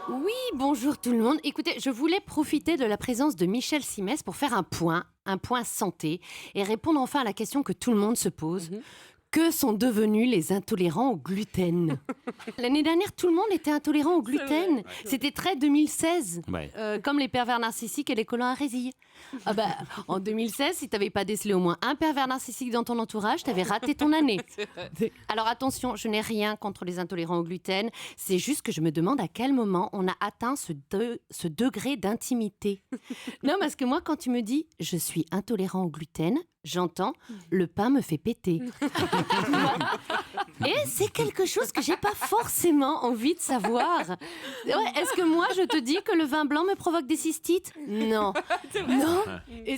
Oui, bonjour tout le monde. Écoutez, je voulais profiter de la présence de Michel Simès pour faire un point santé, et répondre enfin à la question que tout le monde se pose. Que sont devenus les intolérants au gluten? L'année dernière, tout le monde était intolérant au gluten. C'était très 2016, comme les pervers narcissiques et les collants à résille. En 2016, si tu n'avais pas décelé au moins un pervers narcissique dans ton entourage, tu avais raté ton année. Alors attention, je n'ai rien contre les intolérants au gluten. C'est juste que je me demande à quel moment on a atteint ce degré d'intimité. Non, parce que moi, quand tu me dis « je suis intolérant au gluten », j'entends « le pain me fait péter ». Et c'est quelque chose que j'ai pas forcément envie de savoir. Est-ce que moi je te dis que le vin blanc me provoque des cystites? Non. Non.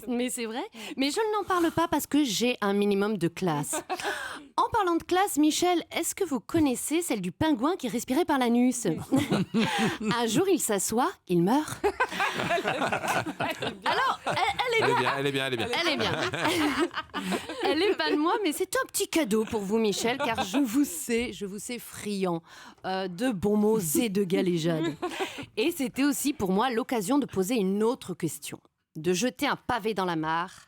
Mais c'est vrai. Mais je n'en parle pas parce que j'ai un minimum de classe. En parlant de classe, Michel, est-ce que vous connaissez celle du pingouin qui respirait par l'anus? Un jour il s'assoit, il meurt. Alors, elle est bien. Elle est pas de moi, mais c'est un petit cadeau pour vous, Michel, car je vous sais friand de bons mots et de galéjades. Et c'était aussi pour moi l'occasion de poser une autre question, de jeter un pavé dans la mare.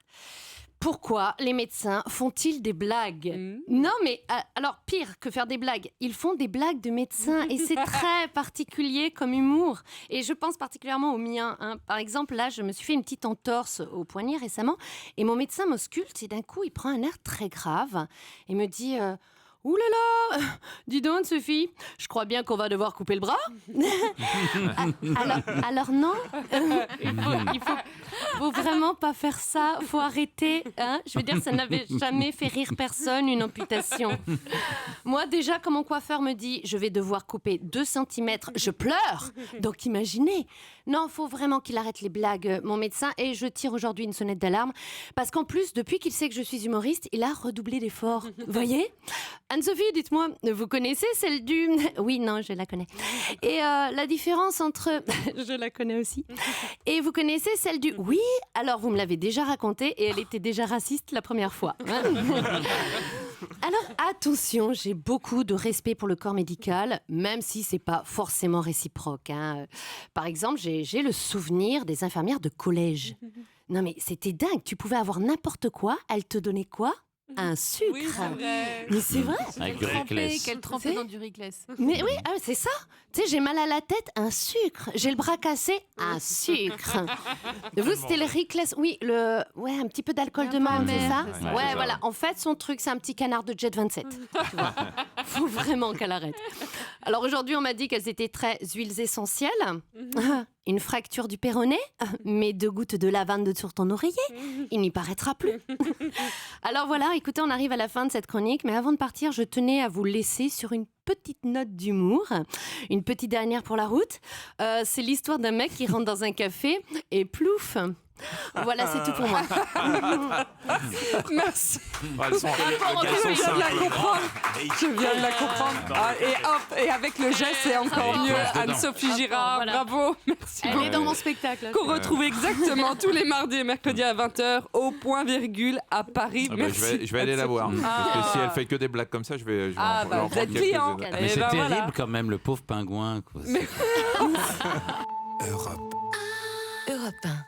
Pourquoi les médecins font-ils des blagues? Non, mais alors pire que faire des blagues, ils font des blagues de médecins et c'est très particulier comme humour. Et je pense particulièrement au mien. Par exemple, là, je me suis fait une petite entorse au poignet récemment et mon médecin m'ausculte et d'un coup, il prend un air très grave et me dit... Ouh là là, dis donc Sophie, je crois bien qu'on va devoir couper le bras. alors non, il faut vraiment pas faire ça, faut arrêter. Je veux dire, ça n'avait jamais fait rire personne, une amputation. Moi déjà, quand mon coiffeur me dit je vais devoir couper 2 cm, je pleure. Donc imaginez. Non, faut vraiment qu'il arrête les blagues, mon médecin, et je tire aujourd'hui une sonnette d'alarme parce qu'en plus, depuis qu'il sait que je suis humoriste, il a redoublé d'efforts. Voyez ? Anne-Sophie, dites-moi, vous connaissez celle du... Oui, non, je la connais. Et la différence entre... Je la connais aussi. Et vous connaissez celle du... Oui, alors vous me l'avez déjà racontée et elle était déjà raciste la première fois. Alors attention, j'ai beaucoup de respect pour le corps médical, même si c'est pas forcément réciproque. Par exemple, j'ai le souvenir des infirmières de collège. Non mais c'était dingue, tu pouvais avoir n'importe quoi, elles te donnaient quoi ? Un sucre. Oui, c'est vrai. Mais c'est vrai. Avec du Ricless. Qu'elle trempait dans du Ricless. Mais oui, c'est ça. Tu sais, j'ai mal à la tête, un sucre. J'ai le bras cassé, un sucre. Vous, c'était le Ricless. Oui, un petit peu d'alcool de menthe, c'est ça? Ouais, voilà. En fait, son truc, c'est un petit canard de Jet 27. Tu vois. Faut vraiment qu'elle arrête. Alors aujourd'hui, on m'a dit qu'elles étaient très huiles essentielles. Une fracture du péroné, mets 2 gouttes de lavande sur ton oreiller, il n'y paraîtra plus. Alors voilà, écoutez, on arrive à la fin de cette chronique, mais avant de partir, je tenais à vous laisser sur une petite note d'humour, une petite dernière pour la route. C'est l'histoire d'un mec qui rentre dans un café et plouf. Voilà, c'est tout pour moi. Merci. Je viens de la comprendre. Et hop, et avec le geste, c'est encore mieux. Anne-Sophie Girard, Voilà. bravo. Merci Elle beaucoup. est dans mon spectacle. Qu'on retrouve exactement tous les mardis et mercredis à 20h au point virgule à Paris. Merci. Je vais aller la voir. Parce que si elle fait que des blagues comme ça, je vais Ah, en vous êtes prendre client. quelques-unes. Mais Eh c'est ben, terrible voilà. quand même, le pauvre pingouin. Quoi. Europe 1.